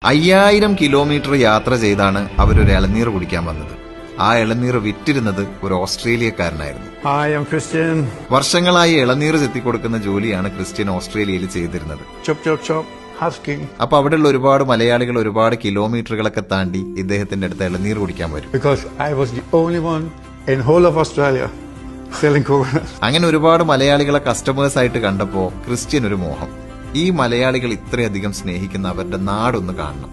5000 kilometre യാത്ര ചെയ്താണ് അവരൊരു ഇളനീർ കുടിക്കാൻ വന്നത്. ആ ഇളനീർ വിറ്റിരുന്നത് ഒരു ഓസ്ട്രേലിയക്കാരനായിരുന്നു. വർഷങ്ങളായി ഇളനീർ ചെത്തിക്കൊടുക്കുന്ന ജോലിയാണ് ക്രിസ്ത്യൻ ഓസ്ട്രേലിയയിൽ ചെയ്തിരുന്നത്. അപ്പൊ അവിടെയുള്ള ഒരുപാട് മലയാളികൾ ഒരുപാട് കിലോമീറ്ററുകളൊക്കെ താണ്ടി ഇദ്ദേഹത്തിന്റെ അടുത്ത് ഇളനീർ കുടിക്കാൻ വരും. അങ്ങനെ ഒരുപാട് മലയാളികളെ കസ്റ്റമേഴ്സ് ആയിട്ട് കണ്ടപ്പോ ക്രിസ്ത്യൻ ഒരു മോഹം, ഈ മലയാളികൾ ഇത്രയധികം സ്നേഹിക്കുന്ന അവരുടെ നാടൊന്ന് കാണണം.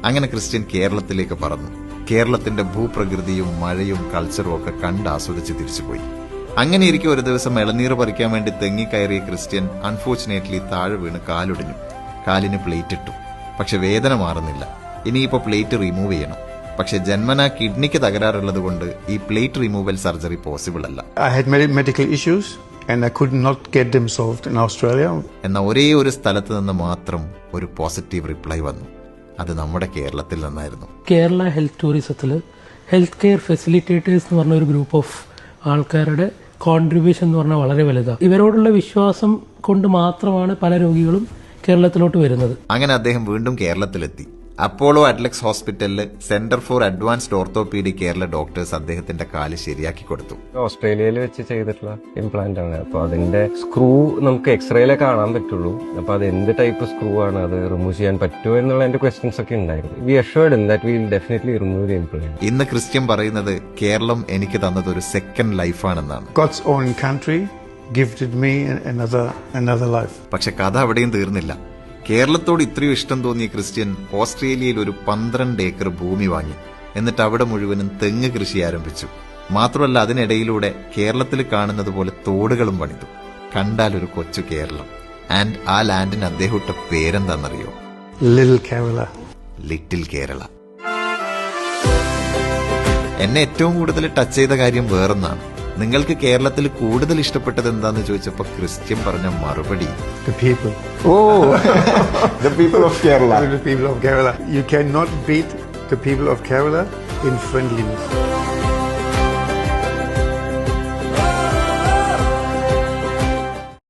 അങ്ങനെ ക്രിസ്ത്യൻ കേരളത്തിലേക്ക് പറന്നു. കേരളത്തിന്റെ ഭൂപ്രകൃതിയും മഴയും കൾച്ചറും ഒക്കെ കണ്ട് ആസ്വദിച്ച് തിരിച്ചുപോയി. അങ്ങനെ ഇരിക്കെ ഒരു ദിവസം ഇളനീർ പറിക്കാൻ വേണ്ടി തെങ്ങിക്കയറിയ ക്രിസ്ത്യൻ അൺഫോർച്ചുനേറ്റ്ലി താഴെ വീണ് കാലൊടിഞ്ഞു. കാലിന് പ്ലേറ്റ് ഇട്ടു. പക്ഷെ വേദന മാറുന്നില്ല. ഇനിയിപ്പോ പ്ലേറ്റ് റിമൂവ് ചെയ്യണം. പക്ഷെ ജന്മനാ കിഡ്നിക്ക് തകരാറുള്ളത് കൊണ്ട് ഈ പ്ലേറ്റ് റിമൂവൽ സർജറി പോസിബിൾ അല്ല. എന്ന ഒരേ ഒരു സ്ഥലത്ത് നിന്ന് മാത്രം ഒരു പോസിറ്റീവ് റിപ്ലൈ വന്നു. അത് നമ്മുടെ കേരളത്തിൽ നിന്നായിരുന്നു. കേരള ഹെൽത്ത് ടൂറിസത്തിൽ ഹെൽത്ത് കെയർ ഫെസിലിറ്റേറ്റേഴ്സ് എന്ന് പറഞ്ഞ ഒരു ഗ്രൂപ്പ് ഓഫ് ആൾക്കാരുടെ കോൺട്രിബ്യൂഷൻ എന്ന് പറഞ്ഞാൽ വളരെ വലുതാണ്. ഇവരോടുള്ള വിശ്വാസം കൊണ്ട് മാത്രമാണ് പല രോഗികളും കേരളത്തിലോട്ട് വരുന്നത്. അങ്ങനെ അദ്ദേഹം വീണ്ടും കേരളത്തിലെത്തി. അപ്പോളോ അഡ്ലക്സ് ഹോസ്പിറ്റലില് centre for advanced orthopaedic Kerala doctors അദ്ദേഹത്തിന്റെ കാല് ശരിയാക്കി കൊടുത്തു. ഓസ്ട്രേലിയയിൽ വെച്ച് ചെയ്തിട്ടുള്ള ഇംപ്ലാന്റ് ആണ്. അപ്പൊ അതിന്റെ സ്ക്രൂ നമുക്ക് എക്സ്റേയിലെ കാണാൻ പറ്റുള്ളൂ. അപ്പൊ അത് എന്ത് ടൈപ്പ് സ്ക്രൂ ആണ്, അത് റിമൂവ് ചെയ്യാൻ പറ്റുമോ എന്നുള്ള എന്റെ ക്വസ്റ്റ്യൻസ് ഒക്കെ ഉണ്ടായിരുന്നു. We assured him that we will definitely remove the implant. ഇന്ന് ക്രിസ്ത്യൻ പറയുന്നത് കേരളം എനിക്ക് തന്നത് ഒരു സെക്കൻഡ് ലൈഫാണെന്നാണ്. God's own country gifted me another life. പക്ഷെ കഥ അവിടെയും തീർന്നില്ല. കേരളത്തോട് ഇത്രയും ഇഷ്ടം തോന്നിയ ക്രിസ്ത്യൻ ഓസ്ട്രേലിയയിൽ ഒരു 12 ഏക്കർ ഭൂമി വാങ്ങി. എന്നിട്ട് അവിടെ മുഴുവനും തെങ്ങ് കൃഷി ആരംഭിച്ചു. മാത്രമല്ല അതിനിടയിലൂടെ കേരളത്തിൽ കാണുന്നത് പോലെ തോടുകളും പണിതു. കണ്ടാൽ ഒരു കൊച്ചു കേരളം. ആൻഡ് ആ ലാൻഡിന് അദ്ദേഹം ഇട്ട പേരെന്താണെന്നറിയോ? ലിറ്റിൽ കേരള. എന്നെ ഏറ്റവും കൂടുതൽ ടച്ച് ചെയ്ത കാര്യം വേറൊന്നാണ്. നിങ്ങൾക്ക് കേരളത്തിൽ കൂടുതൽ ഇഷ്ടപ്പെട്ടത് എന്താന്ന് ചോദിച്ചപ്പോ ക്രിസ്ത്യൻ പറഞ്ഞ മറുപടി, the people. The people of Kerala. The people of Kerala. You cannot beat the people of Kerala in friendliness.